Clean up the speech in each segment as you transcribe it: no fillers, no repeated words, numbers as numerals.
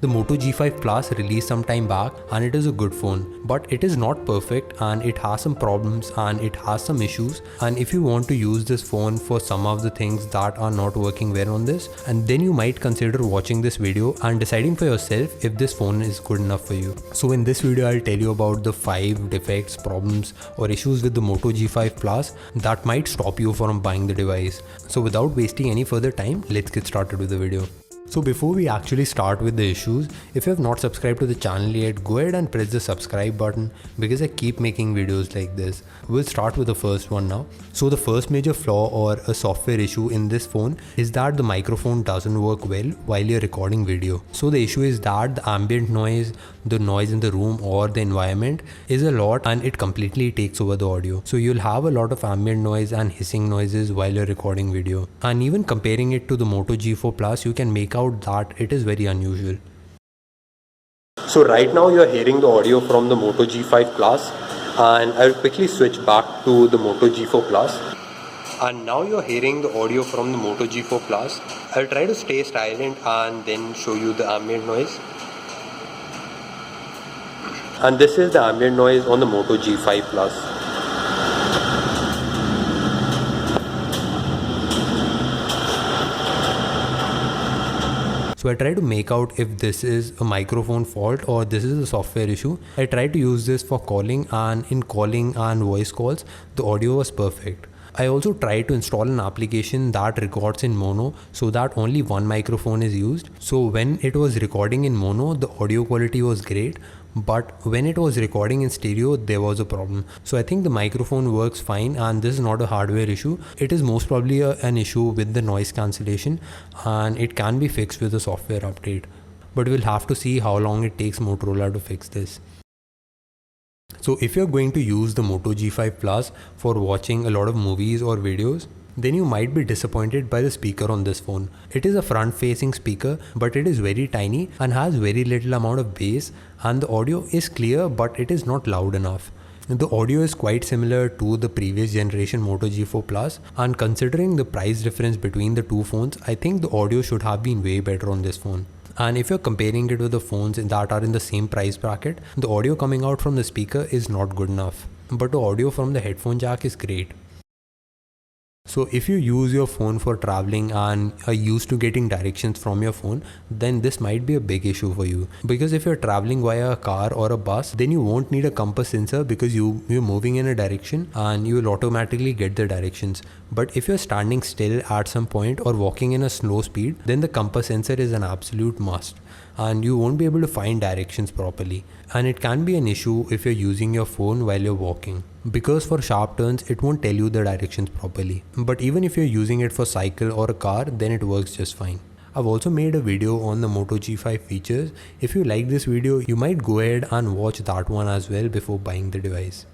The Moto G5 Plus released some time back and it is a good phone, but it is not perfect and it has some problems and it has some issues. And if you want to use this phone for some of the things that are not working well on this, and then you might consider watching this video and deciding for yourself if this phone is good enough for you. So in this video I'll tell you about the 5 defects, problems or issues with the Moto G5 Plus that might stop you from buying the device. So without wasting any further time, let's get started with the video. So before we actually start with the issues, if you have not subscribed to the channel yet, go ahead and press the subscribe button because I keep making videos like this. We'll start with the first one now. So the first major flaw or a software issue in this phone is that the microphone doesn't work well while you're recording video. So the issue is that the ambient noise, the noise in the room or the environment is a lot and it completely takes over the audio. So you'll have a lot of ambient noise and hissing noises while you're recording video. And even comparing it to the Moto G4 Plus, you can make out that it is very unusual. So right now you're hearing the audio from the Moto G5 Plus, and I'll quickly switch back to the Moto G4 Plus. And now you're hearing the audio from the Moto G4 Plus. I'll try to stay silent and then show you the ambient noise. And this is the ambient noise on the Moto G5 Plus. So I try to make out if this is a microphone fault or this is a software issue. I tried to use this for calling, and in calling and voice calls, the audio was perfect. I also tried to install an application that records in mono so that only one microphone is used. So when it was recording in mono, the audio quality was great. But when it was recording in stereo, there was a problem. So I think the microphone works fine and this is not a hardware issue. It is most probably an issue with the noise cancellation, and it can be fixed with a software update. But we'll have to see how long it takes Motorola to fix this. So if you're going to use the Moto G5 Plus for watching a lot of movies or videos, then you might be disappointed by the speaker on this phone. It is a front facing speaker, but it is very tiny and has very little amount of bass, and the audio is clear but it is not loud enough. The audio is quite similar to the previous generation Moto G4 Plus, and considering the price difference between the two phones, I think the audio should have been way better on this phone. And if you're comparing it with the phones that are in the same price bracket, the audio coming out from the speaker is not good enough, but the audio from the headphone jack is great. So if you use your phone for traveling and are used to getting directions from your phone, then this might be a big issue for you. Because if you're traveling via a car or a bus, then you won't need a compass sensor because you're moving in a direction and you will automatically get the directions. But if you're standing still at some point or walking in a slow speed, then the compass sensor is an absolute must, and you won't be able to find directions properly. And it can be an issue if you're using your phone while you're walking, because for sharp turns it won't tell you the directions properly. But even if you're using it for cycle or a car, then it works just fine. I've also made a video on the Moto G5 features. If you like this video, you might go ahead and watch that one as well before buying the device.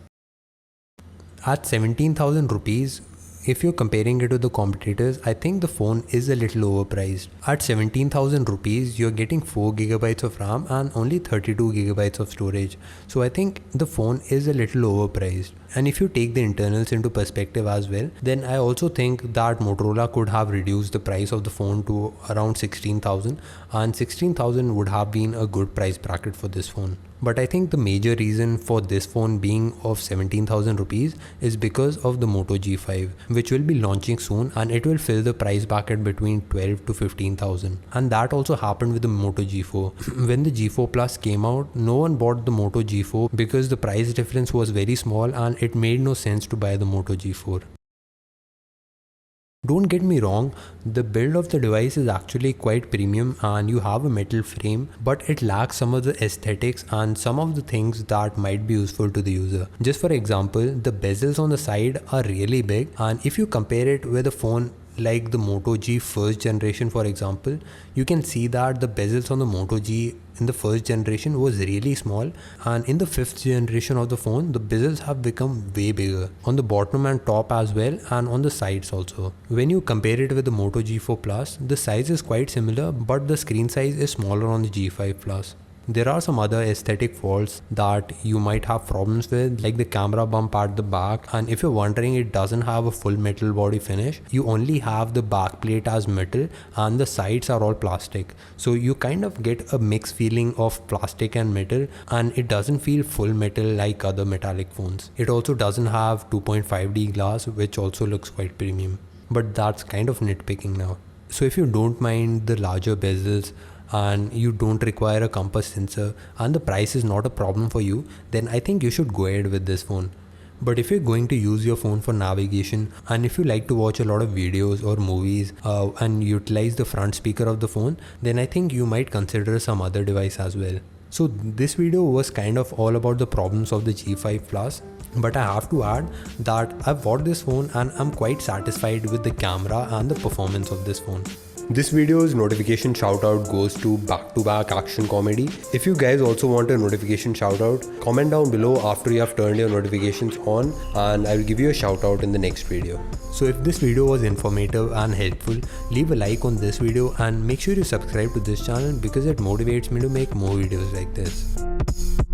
At 17,000 rupees, if you're comparing it to the competitors, I think the phone is a little overpriced. At 17,000 rupees, you're getting 4GB of RAM and only 32GB of storage. So I think the phone is a little overpriced. And if you take the internals into perspective as well, then I also think that Motorola could have reduced the price of the phone to around 16,000, and 16,000 would have been a good price bracket for this phone. But I think the major reason for this phone being of 17,000 rupees is because of the Moto G5, which will be launching soon, and it will fill the price bracket between 12 to 15,000. And that also happened with the Moto G4. When the G4 Plus came out, no one bought the Moto G4 because the price difference was very small and it made no sense to buy the Moto G4. Don't get me wrong, the build of the device is actually quite premium and you have a metal frame, but it lacks some of the aesthetics and some of the things that might be useful to the user. Just for example, the bezels on the side are really big, and if you compare it with a phone like the Moto G first generation for example, you can see that the bezels on the Moto G in the first generation was really small, and in the fifth generation of the phone the bezels have become way bigger on the bottom and top as well, and on the sides also. When you compare it with the Moto G4 Plus, the size is quite similar, but the screen size is smaller on the G5 Plus. There are some other aesthetic faults that you might have problems with, like the camera bump at the back, and if you're wondering, it doesn't have a full metal body finish. You only have the back plate as metal and the sides are all plastic, so you kind of get a mixed feeling of plastic and metal, and it doesn't feel full metal like other metallic phones. It also doesn't have 2.5D glass, which also looks quite premium, but that's kind of nitpicking now. So if you don't mind the larger bezels and you don't require a compass sensor and the price is not a problem for you, then I think you should go ahead with this phone. But if you're going to use your phone for navigation, and if you like to watch a lot of videos or movies and utilize the front speaker of the phone, then I think you might consider some other device as well. So this video was kind of all about the problems of the G5 Plus, but I have to add that I've bought this phone and I'm quite satisfied with the camera and the performance of this phone. This video's notification shoutout goes to Back-to-Back Action Comedy. If you guys also want a notification shoutout, comment down below after you have turned your notifications on and I will give you a shoutout in the next video. So if this video was informative and helpful, leave a like on this video and make sure you subscribe to this channel because it motivates me to make more videos like this.